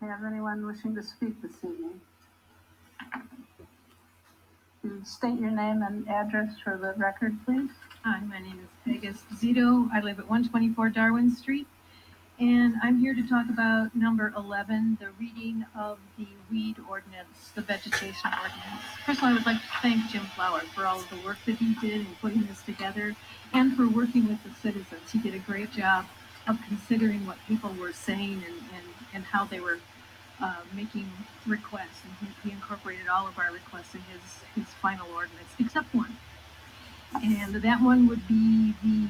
have anyone wishing to speak this evening? You state your name and address for the record, please. Hi, my name is Peggy Zito. I live at 124 Darwin Street, and I'm here to talk about number 11, the reading of the weed ordinance, the vegetation ordinance. First of all, I would like to thank Jim Flower for all of the work that he did in putting this together and for working with the citizens. He did a great job of considering what people were saying and how they were making requests, and he incorporated all of our requests in his final ordinance, except one. And that one would be the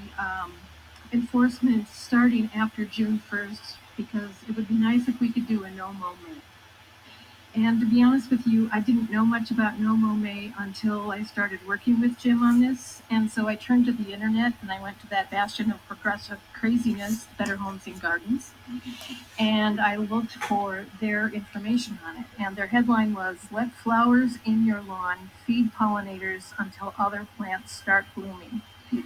enforcement starting after June 1st, because it would be nice if we could do a no-mow May. And to be honest with you, I didn't know much about no-mow May until I started working with Jim on this. And so I turned to the internet and I went to that bastion of progressive craziness, Better Homes and Gardens. And I looked for their information on it. And their headline was, "Let flowers in your lawn feed pollinators until other plants start blooming."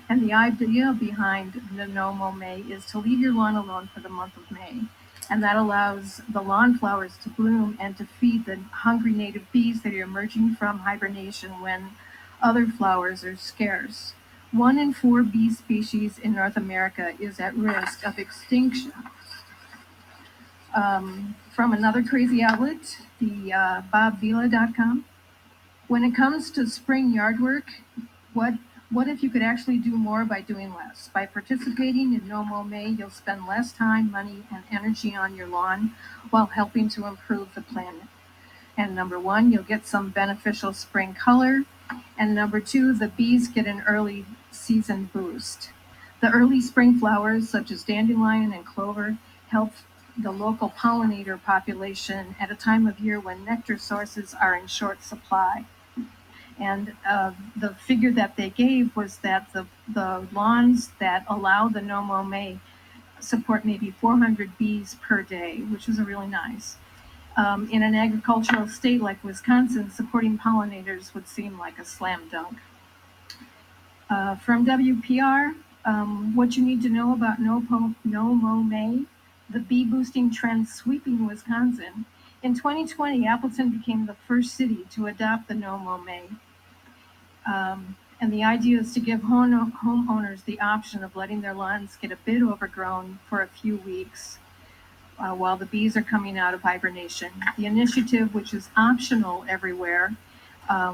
And the idea behind the no-mow May is to leave your lawn alone for the month of May. And that allows the lawn flowers to bloom and to feed the hungry native bees that are emerging from hibernation when other flowers are scarce. 1 in 4 bee species in North America is at risk of extinction. From another crazy outlet, the bobvila.com. When it comes to spring yard work, what if you could actually do more by doing less? By participating in No-Mow May, you'll spend less time, money, and energy on your lawn while helping to improve the planet. And number 1, you'll get some beneficial spring color. And number 2, the bees get an early season boost. The early spring flowers, such as dandelion and clover, help the local pollinator population at a time of year when nectar sources are in short supply. And the figure that they gave was that the lawns that allow the no-mow May support maybe 400 bees per day, which is really nice. In an agricultural state like Wisconsin, supporting pollinators would seem like a slam dunk. From WPR, what you need to know about no-mow May, the bee boosting trend sweeping Wisconsin. In 2020, Appleton became the first city to adopt the no-mow May. And the idea is to give homeowners the option of letting their lawns get a bit overgrown for a few weeks while the bees are coming out of hibernation. The initiative, which is optional everywhere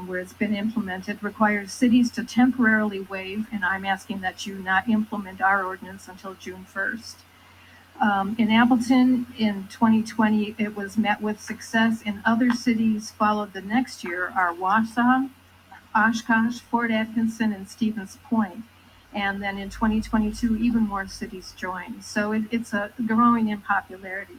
where it's been implemented, requires cities to temporarily waive, and I'm asking that you not implement our ordinance until June 1st. In Appleton in 2020, it was met with success. In other cities followed the next year are Wausau, Oshkosh, Fort Atkinson, and Stevens Point. And then in 2022, even more cities joined. So it's growing in popularity.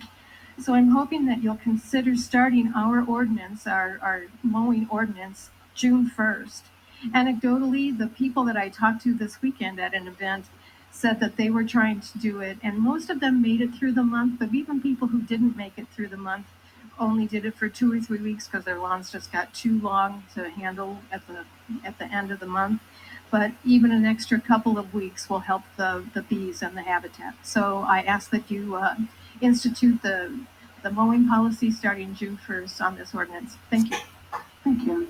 So I'm hoping that you'll consider starting our ordinance, our mowing ordinance, June 1st. Anecdotally, the people that I talked to this weekend at an event said that they were trying to do it, and most of them made it through the month, but even people who didn't make it through the month only did it for 2 or 3 weeks because their lawns just got too long to handle at the end of the month. But even an extra couple of weeks will help the bees and the habitat. So I ask that you institute the mowing policy starting June 1st on this ordinance. Thank you. Thank you.